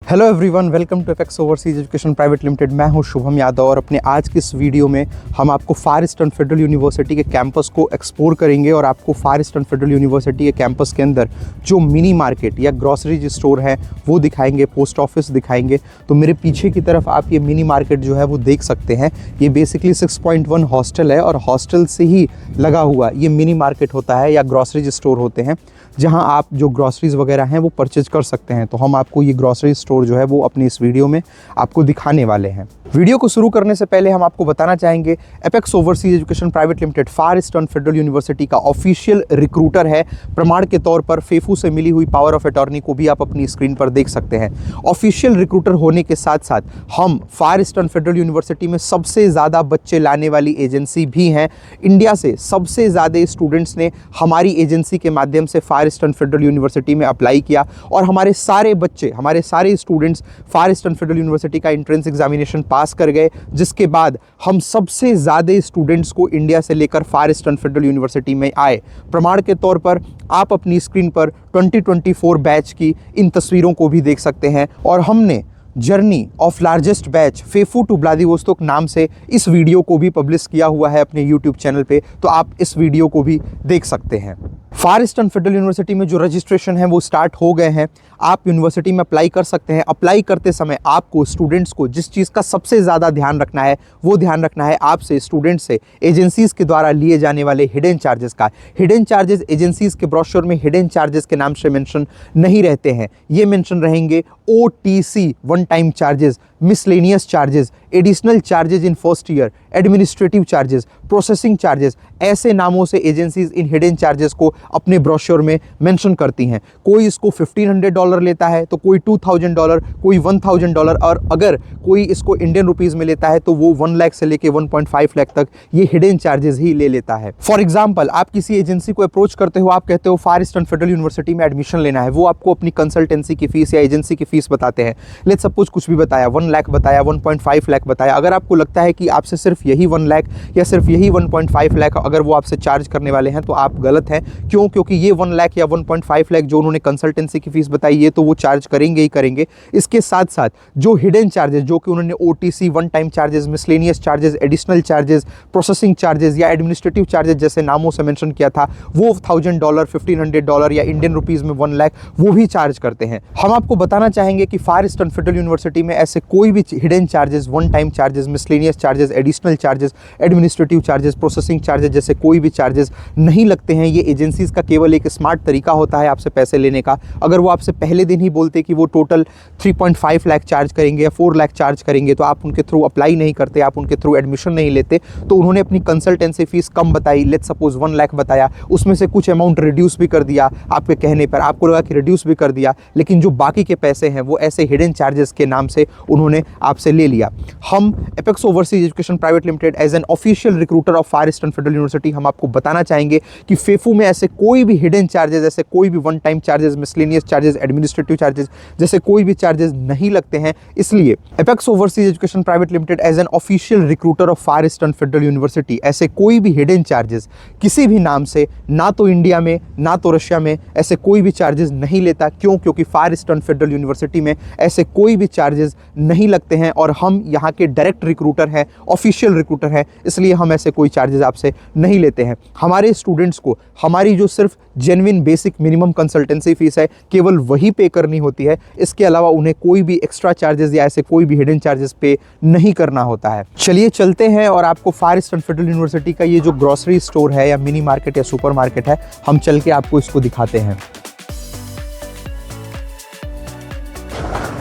Hello everyone, welcome to Apex Overseas Education Private Limited. मैं हूं शुभम यादव और अपने आज की इस वीडियो में हम आपको फार ईस्टर्न फेडरल यूनिवर्सिटी के कैंपस को एक्सप्लोर करेंगे और आपको फार ईस्टर्न फेडरल यूनिवर्सिटी के कैंपस के अंदर जो मिनी मार्केट या ग्रॉसरी स्टोर है वो दिखाएंगे, पोस्ट ऑफिस दिखाएंगे। तो मेरे पीछे की तरफ आप ये मिनी मार्केट जो है वो देख सकते हैं। ये बेसिकली 6.1 हॉस्टल है और हॉस्टल से ही लगा हुआ ये मिनी मार्केट होता है या ग्रॉसरी स्टोर होते हैं, जहां आप जो ग्रॉसरीज वगैरह हैं वो परचेज कर सकते हैं। तो हम आपको ये ग्रॉसरी स्टोर जो है वो अपनी इस वीडियो में आपको दिखाने वाले हैं। वीडियो को शुरू करने से पहले हम आपको बताना चाहेंगे, Apex Overseas Education Private Limited Far Eastern Federal University का ऑफिशियल रिक्रूटर है। प्रमाण के तौर पर फेफू से मिली हुई पावर ऑफ अटॉर्नी को भी आप अपनी स्क्रीन पर देख सकते हैं। ऑफिशियल रिक्रूटर होने के साथ साथ हम फार ईस्टर्न फेडरल यूनिवर्सिटी में सबसे ज़्यादा बच्चे लाने वाली एजेंसी भी हैं। इंडिया से सबसे ज़्यादा स्टूडेंट्स ने हमारी एजेंसी के माध्यम से फार ईस्टर्न फेडरल यूनिवर्सिटी में अप्लाई किया और हमारे सारे बच्चे, हमारे सारे स्टूडेंट्स फार ईस्टर्न फेडरल यूनिवर्सिटी का एंट्रेंस एग्जामिनेशन पास कर गए, जिसके बाद हम सबसे ज़्यादा स्टूडेंट्स को इंडिया से लेकर फार ईस्टर्न फेडरल यूनिवर्सिटी में आए। प्रमाण के तौर पर आप अपनी स्क्रीन पर 2024 बैच की इन तस्वीरों को भी देख सकते हैं और हमने journey of largest batch FEFU to Vladivostok नाम से इस वीडियो को भी पब्लिश किया हुआ है अपने यूट्यूब चैनल पे, तो आप इस वीडियो को भी देख सकते हैं। फार ईस्टर्न फेडरल यूनिवर्सिटी में जो रजिस्ट्रेशन है वो स्टार्ट हो गए हैं। आप यूनिवर्सिटी में अप्लाई कर सकते हैं। अप्लाई करते समय आपको स्टूडेंट्स को जिस चीज़ का सबसे ज़्यादा ध्यान रखना है वो ध्यान रखना है आपसे स्टूडेंट्स से एजेंसीज़ के द्वारा लिए जाने वाले हिडन चार्जेस का। हिडन चार्जेस एजेंसीज़ के ब्रोशर में हिडन चार्जेस के नाम से मेंशन नहीं रहते हैं। ये मेंशन रहेंगे OTC, one time charges, miscellaneous charges, additional charges in first year, administrative charges, processing charges. ऐसे नामों से एजेंसीज इन हिडन चार्जेस को अपने ब्रोशर में मेंशन करती हैं। कोई इसको $1500 लेता है तो कोई $2000, कोई $1000 और अगर कोई इसको इंडियन रुपीज़ में लेता है तो वो 1 लाख से लेके 1.5 लाख तक ये हिडन चार्जेस ही ले लेता है। फॉर एग्जाम्पल, आप किसी एजेंसी को अप्रोच करते हो, आप कहते हो फार ईस्टर्न फेडरल यूनिवर्सिटी में एडमिशन लेना है, वो आपको अपनी कंसल्टेंसी की फीस या एजेंसी की फीस बताते हैं। लेट्स सपोज कुछ भी बताया, 1 लाख बताया, 1.5 लाख बताया। अगर आपको लगता है कि आपसे सिर्फ यही 1 लाख या सिर्फ यही 1.5 लाख अगर वो आपसे चार्ज करने वाले हैं तो आप गलत हैं। क्यों? क्योंकि ये 1 लाख या 1.5 लाख जो उन्होंने कंसल्टेंसी की फीस बताई ये तो वो चार्ज करेंगे ही करेंगे। इसके साथ साथ जो हिडन चार्जेस जो कि उन्होंने OTC, one time charges, miscellaneous charges, additional charges, processing charges या एडमिनिस्ट्रेटिव चार्जेस जैसे नामों से मेंशन किया था, वो $1000, $1500 या इंडियन रुपीज़ में 1 लाख वो भी चार्ज करते हैं। हम आपको बताना चाहेंगे कि फार ईस्टर्न फेडरल यूनिवर्सिटी में ऐसे कोई भी hidden charges, one time charges, miscellaneous charges, additional charges, administrative charges, processing charges जैसे कोई भी चार्जेस नहीं लगते हैं। ये एजेंसीज का केवल एक स्मार्ट तरीका होता है आपसे पैसे लेने का। अगर वो आपसे पहले दिन ही बोलते कि वो टोटल 3.5 लाख चार्ज करेंगे या 4 लाख चार्ज करेंगे तो आप उनके थ्रू अप्लाई नहीं करते, आप उनके थ्रू एडमिशन नहीं लेते। तो उन्होंने अपनी कंसल्टेंसी फीस कम बताई, लेट्स सपोज 1 लाख बताया, उसमें से कुछ अमाउंट रिड्यूस भी कर दिया आपके कहने पर, आपको लगा कि रिड्यूस भी कर दिया, लेकिन जो बाकी के पैसे हैं वो ऐसे हिडन चार्जेस के नाम से उन्होंने आपसे ले लिया। हम Apex Overseas Education Private Limited as an official recruiter of Far Eastern Federal University हम आपको बताना चाहेंगे कि फेफू में ऐसे कोई भी हिडन चार्जेस, ऐसे कोई भी one time charges, miscellaneous charges, administrative charges जैसे कोई भी चार्जेस नहीं लगते हैं। इसलिए Apex Overseas Education Private Limited as an official recruiter of Far Eastern Federal University ऐसे कोई भी हिडन चार्जेस किसी भी नाम से, ना तो इंडिया में ना तो रशिया में, ऐसे कोई भी चार्जेस नहीं लेता। क्यों? क्योंकि फार ईस्टर्न फेडरल यूनिवर्सिटी में ऐसे कोई भी चार्जेस नहीं लगते हैं और हम यहाँ के डायरेक्ट रिक्रूटर हैं, ऑफिशियल रिक्रूटर हैं, इसलिए हम ऐसे कोई चार्जेस आपसे नहीं लेते हैं। हमारे स्टूडेंट्स को हमारी जो सिर्फ genuine basic minimum consultancy fees है केवल वही पे करनी होती है। इसके अलावा उन्हें कोई भी एक्स्ट्रा चार्जेस या ऐसे कोई भी हिडन चार्जेस पे नहीं करना होता है। चलिए चलते हैं और आपको फार ईस्टर्न फेडरल यूनिवर्सिटी का ये जो ग्रोसरी स्टोर है या मिनी मार्केट या सुपर मार्केट है, हम चल के आपको इसको दिखाते हैं।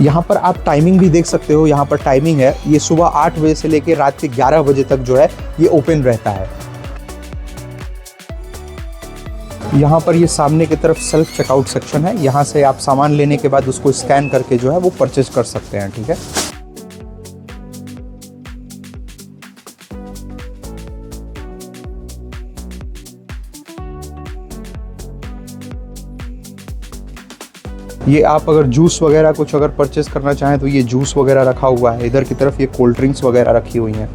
यहाँ पर आप टाइमिंग भी देख सकते हो। यहाँ पर टाइमिंग है, ये सुबह 8 बजे से लेकर रात के 11 बजे तक जो है ये ओपन रहता है। यहाँ पर ये सामने की तरफ सेल्फ चेकआउट सेक्शन है, यहाँ से आप सामान लेने के बाद उसको स्कैन करके जो है वो परचेज कर सकते हैं। ठीक है, ये आप अगर जूस वगैरह कुछ अगर परचेस करना चाहें तो ये जूस वगैरह रखा हुआ है। इधर की तरफ ये कोल्ड ड्रिंक्स वगैरह रखी हुई हैं।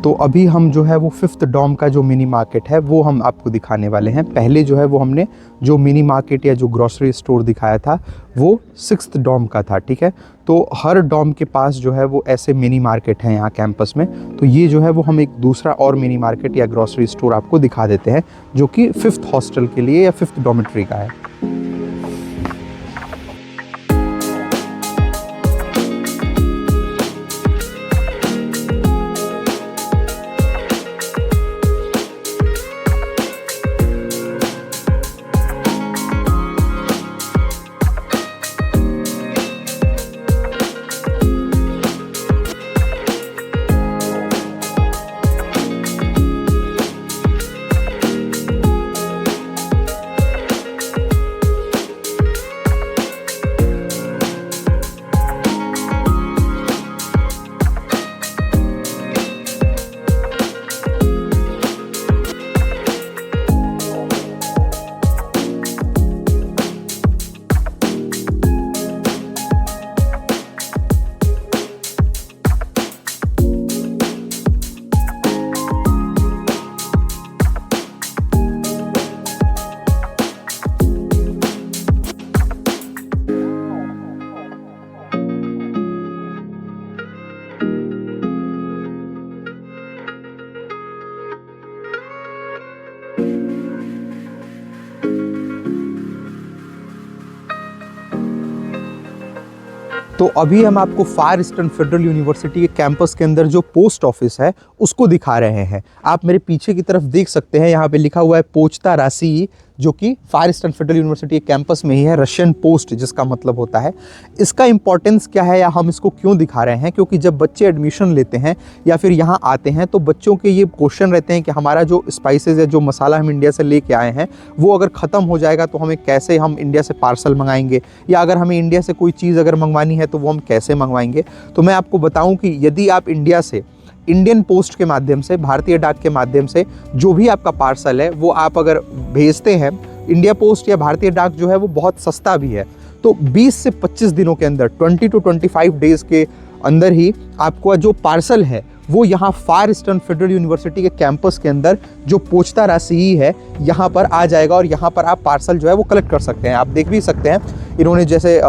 तो अभी हम जो है वो 5th डॉम का जो मिनी मार्केट है वो हम आपको दिखाने वाले हैं। पहले जो है वो हमने जो मिनी मार्केट या जो ग्रॉसरी स्टोर दिखाया था वो 6th डॉम का था, ठीक है। तो हर डॉम के पास जो है वो ऐसे मिनी मार्केट हैं यहाँ कैंपस में। तो ये जो है वो हम एक दूसरा और मिनी मार्केट या ग्रॉसरी स्टोर आपको दिखा देते हैं जो कि 5th हॉस्टल के लिए या 5th डॉर्मेट्री का है। तो अभी हम आपको फार ईस्टर्न फेडरल यूनिवर्सिटी के कैंपस के अंदर जो पोस्ट ऑफिस है उसको दिखा रहे हैं। आप मेरे पीछे की तरफ देख सकते हैं, यहाँ पे लिखा हुआ है पोचता राशि, जो कि फार ईस्टर्न फेडरल यूनिवर्सिटी के कैंपस में ही है, रशियन पोस्ट जिसका मतलब होता है। इसका इंपॉर्टेंस क्या है या हम इसको क्यों दिखा रहे हैं, क्योंकि जब बच्चे एडमिशन लेते हैं या फिर यहाँ आते हैं तो बच्चों के ये क्वेश्चन रहते हैं कि हमारा जो स्पाइसेस या जो मसाला हम इंडिया से लेके आए हैं वो अगर ख़त्म हो जाएगा तो हमें कैसे हम इंडिया से पार्सल मंगाएंगे, या अगर हमें इंडिया से कोई चीज़ अगर मंगवानी है तो वो हम कैसे मंगवाएंगे। तो मैं आपको बताऊँ कि यदि आप इंडिया से इंडियन पोस्ट के माध्यम से, भारतीय डाक के माध्यम से जो भी आपका पार्सल है वो आप अगर भेजते हैं, इंडिया पोस्ट या भारतीय डाक जो है वो बहुत सस्ता भी है, तो 20 से 25 दिनों के अंदर 20 to 25 डेज़ के अंदर ही आपको जो पार्सल है वो यहाँ फार ईस्टर्न फेडरल यूनिवर्सिटी के कैंपस के अंदर जो पोचता राशि ही है यहाँ पर आ जाएगा और यहाँ पर आप पार्सल जो है वो कलेक्ट कर सकते हैं। आप देख भी सकते हैं, इन्होंने जैसे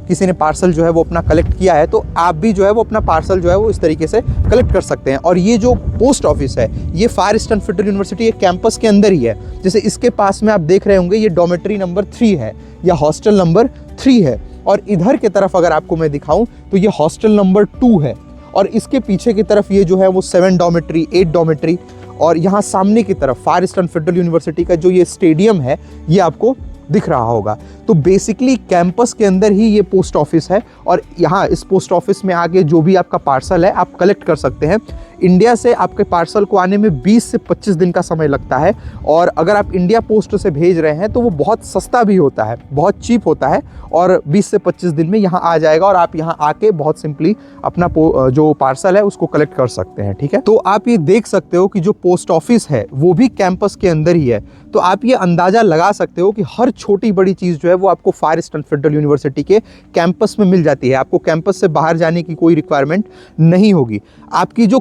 किसी ने पार्सल जो है वो अपना कलेक्ट किया है तो आप भी जो है वो अपना पार्सल जो है वो इस तरीके से कलेक्ट कर सकते हैं। और ये जो पोस्ट ऑफिस है ये फार ईस्टर्न फेडरल यूनिवर्सिटी के कैंपस के अंदर ही है। जैसे इसके पास में आप देख रहे होंगे ये डॉर्मेट्री नंबर 3 है या हॉस्टल नंबर 3 है, और इधर की तरफ अगर आपको मैं दिखाऊं तो ये हॉस्टल नंबर 2 है, और इसके पीछे की तरफ ये जो है वो 7 डॉर्मेट्री, 8 डॉर्मेट्री, और यहाँ सामने की तरफ फार ईस्टर्न फेडरल यूनिवर्सिटी का जो ये स्टेडियम है ये आपको दिख रहा होगा। तो बेसिकली कैंपस के अंदर ही ये पोस्ट ऑफिस है, और यहाँ इस पोस्ट ऑफिस में आके जो भी आपका पार्सल है आप कलेक्ट कर सकते हैं। इंडिया से आपके पार्सल को आने में 20 से 25 दिन का समय लगता है, और अगर आप इंडिया पोस्ट से भेज रहे हैं तो वो बहुत सस्ता भी होता है, बहुत चीप होता है, और 20 से 25 दिन में यहाँ आ जाएगा और आप यहाँ आके बहुत सिंपली अपना जो पार्सल है उसको कलेक्ट कर सकते हैं, ठीक है। तो आप ये देख सकते हो कि जो पोस्ट ऑफिस है वो भी कैंपस के अंदर ही है, तो आप ये अंदाज़ा लगा सकते हो कि हर छोटी बड़ी चीज़ जो है वो आपको फार ईस्टर्न फेडरल यूनिवर्सिटी के कैंपस में मिल जाती है। आपको कैंपस से बाहर जाने की कोई रिक्वायरमेंट नहीं होगी। आपकी जो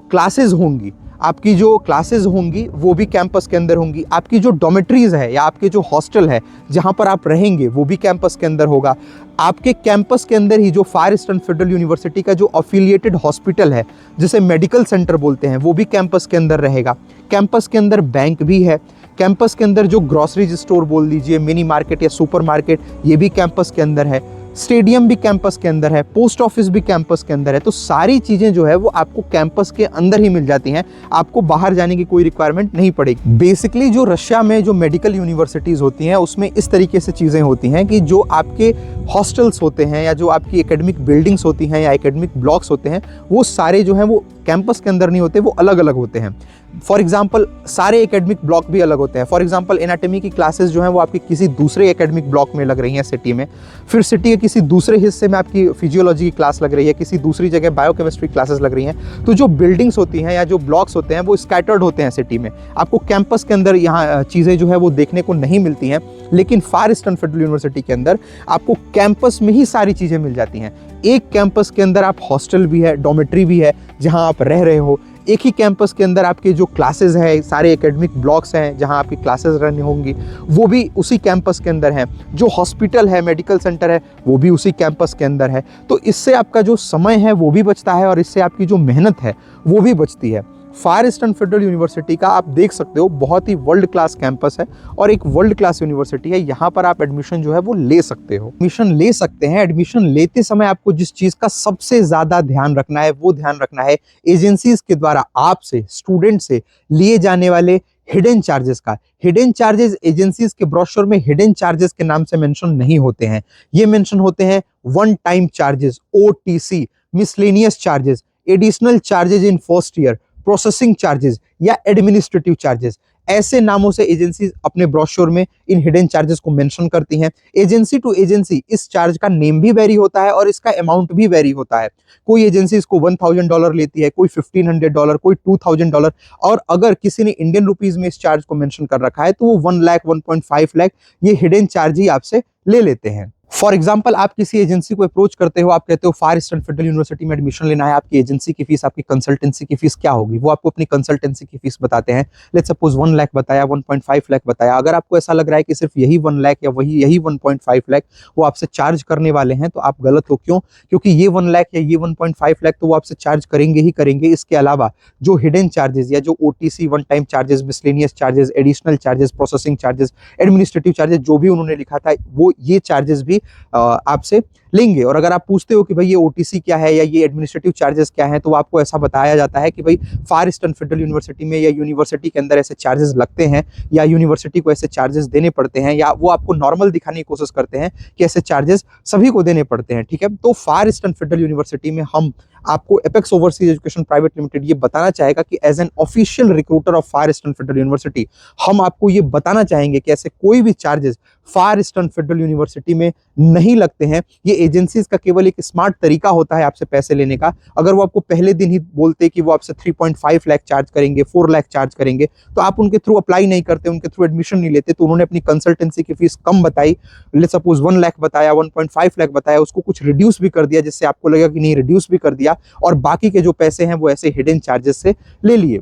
क्लासेस होंगी वो भी कैंपस के अंदर होंगी। आपकी जो डॉर्मेट्रीज़ है या आपके जो हॉस्टल है जहाँ पर आप रहेंगे वो भी कैंपस के अंदर होगा। आपके कैंपस के अंदर ही जो फार ईस्टर्न फेडरल यूनिवर्सिटी का जो अफिलिएटेड हॉस्पिटल है जिसे मेडिकल सेंटर बोलते हैं वो भी कैंपस के अंदर रहेगा। कैंपस के अंदर बैंक भी है। कैंपस के अंदर जो ग्रॉसरी स्टोर बोल दीजिए, मिनी मार्केट या सुपर मार्केट, ये भी कैंपस के अंदर है। स्टेडियम भी कैंपस के अंदर है, पोस्ट ऑफिस भी कैंपस के अंदर है। तो सारी चीज़ें जो है वो आपको कैंपस के अंदर ही मिल जाती हैं, आपको बाहर जाने की कोई रिक्वायरमेंट नहीं पड़ेगी। बेसिकली जो रशिया में जो मेडिकल यूनिवर्सिटीज़ होती हैं उसमें इस तरीके से चीज़ें होती हैं कि जो आपके हॉस्टल्स होते हैं या जो आपकी एकेडमिक बिल्डिंग्स होती हैं या एकेडमिक ब्लॉक्स होते हैं वो सारे जो हैं वो कैंपस के अंदर नहीं होते, वो अलग अलग होते हैं। फॉर एग्जाम्पल सारे एकेडमिक ब्लॉक भी अलग होते हैं। फॉर एग्जाम्पल एनाटॉमी की क्लासेस जो हैं वो आपकी किसी दूसरे एकेडमिक ब्लॉक में लग रही हैं सिटी में, फिर सिटी के किसी दूसरे हिस्से में आपकी फिजियोलॉजी की क्लास लग रही है, किसी दूसरी जगह बायोकेमिस्ट्री क्लासेस लग रही हैं। तो जो बिल्डिंग्स होती हैं या जो ब्लॉक्स होते हैं वो स्कैटर्ड होते हैं सिटी में। आपको कैंपस के अंदर यहाँ चीज़ें जो है वो देखने को नहीं मिलती हैं, लेकिन फार ईस्टर्न फेडरल यूनिवर्सिटी के अंदर आपको कैंपस में ही सारी चीज़ें मिल जाती हैं। एक कैंपस के अंदर आप हॉस्टल भी है, डॉर्मेट्री भी है जहां आप रह रहे हो। एक ही कैंपस के अंदर आपके जो क्लासेस हैं, सारे एकेडमिक ब्लॉक्स हैं जहां आपकी क्लासेस रन होंगी, वो भी उसी कैंपस के अंदर हैं। जो हॉस्पिटल है, मेडिकल सेंटर है, वो भी उसी कैंपस के अंदर है। तो इससे आपका जो समय है वो भी बचता है और इससे आपकी जो मेहनत है वो भी बचती है। फार ईस्टर्न फेडरल यूनिवर्सिटी का आप देख सकते हो, बहुत ही वर्ल्ड क्लास कैंपस है और एक वर्ल्ड क्लास यूनिवर्सिटी है। यहाँ पर आप एडमिशन जो है वो ले सकते हो, एडमिशन ले सकते हैं। एडमिशन लेते समय आपको जिस चीज़ का सबसे ज़्यादा ध्यान रखना है वो ध्यान रखना है एजेंसीज के द्वारा आपसे, स्टूडेंट से लिए जाने वाले हिडन चार्जेस का। हिडन चार्जेस एजेंसीज के ब्रोशर में हिडन चार्जेस के नाम से मेंशन नहीं होते हैं। ये मेंशन होते हैं one time charges, OTC, miscellaneous charges, additional charges in first year, processing charges या एडमिनिस्ट्रेटिव चार्जेस। ऐसे नामों से एजेंसीज अपने ब्रोशर में इन हिडन चार्जेस को मेंशन करती हैं। एजेंसी टू एजेंसी इस चार्ज का नेम भी वेरी होता है और इसका अमाउंट भी वेरी होता है। कोई एजेंसी इसको $1000 लेती है, कोई $1500, कोई $2000, और अगर किसी ने इंडियन रुपीज में इस चार्ज को मेंशन कर रखा है तो वो 1 लाख, 1.5 लाख ये हिडन चार्ज ही आपसे ले लेते हैं। फॉर एग्जाम्पल, आप किसी एजेंसी को अप्रोच करते हो, आप कहते हो फार ईस्टर्न फेडरल यूनिवर्सिटी में एडमिशन लेना है, आपकी एजेंसी की फीस, आपकी कंसल्टेंसी की फीस क्या होगी? वो आपको अपनी कंसल्टेंसी की फीस बताते हैं। लेट्स सपोज 1 लाख बताया, 1.5 लाख बताया। अगर आपको ऐसा लग रहा है कि सिर्फ यही 1 लाख या यही 1.5 लाख वो आपसे चार्ज करने वाले हैं, तो आप गलत हो। क्यों? क्योंकि ये 1 लाख या ये 1.5 लाख तो वो आपसे चार्ज करेंगे ही करेंगे। इसके अलावा जो हिडन चार्जेस या जो OTC, one time charges, miscellaneous charges, additional charges, processing charges, administrative charges, जो भी उन्होंने लिखा था वो ये चार्जेस भी आपसे लेंगे। और अगर आप पूछते हो कि भाई ये OTC क्या है या ये एडमिनिस्ट्रेटिव चार्जेस क्या है, तो आपको ऐसा बताया जाता है कि भाई फार ईस्टर्न फेडरल यूनिवर्सिटी में या यूनिवर्सिटी के अंदर ऐसे चार्जेस लगते हैं या यूनिवर्सिटी को ऐसे चार्जेस देने पड़ते हैं, या वो आपको नॉर्मल दिखाने की कोशिश करते हैं कि ऐसे चार्जेस सभी को देने पड़ते हैं। ठीक है, तो फार ईस्टर्न फेडरल यूनिवर्सिटी में हम आपको Apex Overseas Education Private Limited ये बताना चाहेगा कि as an official recruiter of Far Eastern Federal University हम आपको ये बताना चाहेंगे कि ऐसे कोई भी charges Far Eastern Federal University में नहीं लगते हैं। ये एजेंसीज का केवल एक स्मार्ट तरीका होता है आपसे पैसे लेने का। अगर वो आपको पहले दिन ही बोलते कि वो आपसे 3.5 लाख चार्ज करेंगे, 4 लाख चार्ज करेंगे, तो आप उनके थ्रू अप्लाई नहीं करते, उनके थ्रू एडमिशन नहीं लेते। तो उन्होंने अपनी कंसल्टेंसी की फीस कम बताई, लेट्स सपोज 1 लाख बताया, 1.5 लाख बताया, उसको कुछ रिड्यूस भी कर दिया जिससे आपको लगा कि नहीं रिड्यूस भी कर दिया, और बाकी के जो पैसे हैं वो ऐसे हिडन चार्जेस से ले लिए।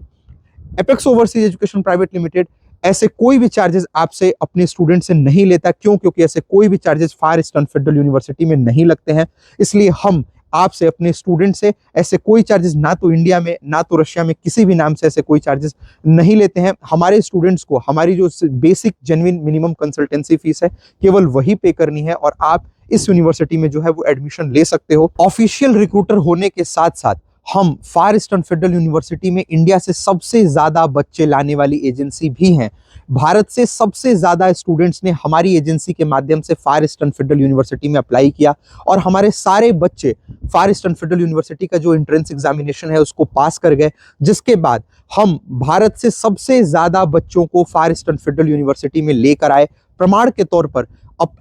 Apex Overseas Education Private limited ऐसे कोई भी चार्जेस आपसे अपने स्टूडेंट से नहीं लेता। क्यों? क्योंकि ऐसे कोई भी charges Far Eastern Federal University में नहीं लगते हैं। इसलिए हम आपसे, अपने स्टूडेंट से ऐसे कोई चार्जेस ना तो इंडिया में ना तो रशिया में किसी भी नाम से ऐसे कोई चार्जेस नहीं लेते हैं। हमारे स्टूडेंट्स को हमारी जो basic genuine minimum consultancy fees है केवल वही पे करनी है और आप इस यूनिवर्सिटी में जो है वो एडमिशन ले सकते हो। ऑफिशियल रिक्रूटर होने के साथ साथ हम फार ईस्टर्न फेडरल यूनिवर्सिटी में इंडिया से सबसे ज्यादा बच्चे लाने वाली एजेंसी भी हैं। भारत से सबसे ज्यादा स्टूडेंट्स ने हमारी एजेंसी के माध्यम से फार ईस्टर्न फेडरल यूनिवर्सिटी में अप्लाई किया और हमारे सारे बच्चे फार ईस्टर्न फेडरल यूनिवर्सिटी का जो एंट्रेंस एग्जामिनेशन है उसको पास कर गए, जिसके बाद हम भारत से सबसे ज्यादा बच्चों को फार ईस्टर्न फेडरल यूनिवर्सिटी में लेकर आए। प्रमाण के तौर पर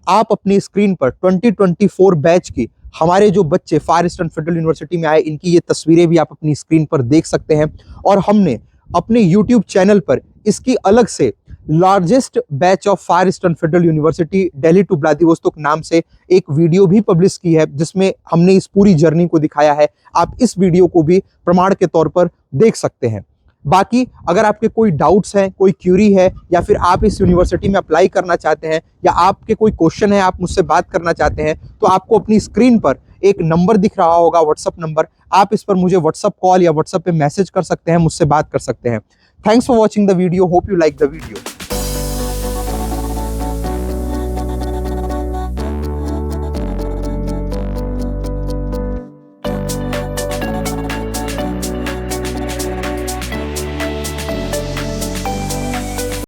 आप अपनी स्क्रीन पर 2024 बैच की हमारे जो बच्चे फार ईस्टर्न फेडरल यूनिवर्सिटी में आए, इनकी ये तस्वीरें भी आप अपनी स्क्रीन पर देख सकते हैं। और हमने अपने YouTube चैनल पर इसकी अलग से largest batch of Far Eastern Federal University Delhi to Vladivostok नाम से एक वीडियो भी पब्लिश की है, जिसमें हमने इस पूरी जर्नी को दिखाया है। आप इस वीडियो को भी प्रमाण के तौर पर देख सकते हैं। बाकी अगर आपके कोई डाउट्स हैं, कोई क्यूरी है, या फिर आप इस यूनिवर्सिटी में अप्लाई करना चाहते हैं, या आपके कोई क्वेश्चन है, आप मुझसे बात करना चाहते हैं, तो आपको अपनी स्क्रीन पर एक नंबर दिख रहा होगा, व्हाट्सअप नंबर। आप इस पर मुझे व्हाट्सअप कॉल या व्हाट्सअप पे मैसेज कर सकते हैं, मुझसे बात कर सकते हैं। Thanks for watching the video, hope you like the video.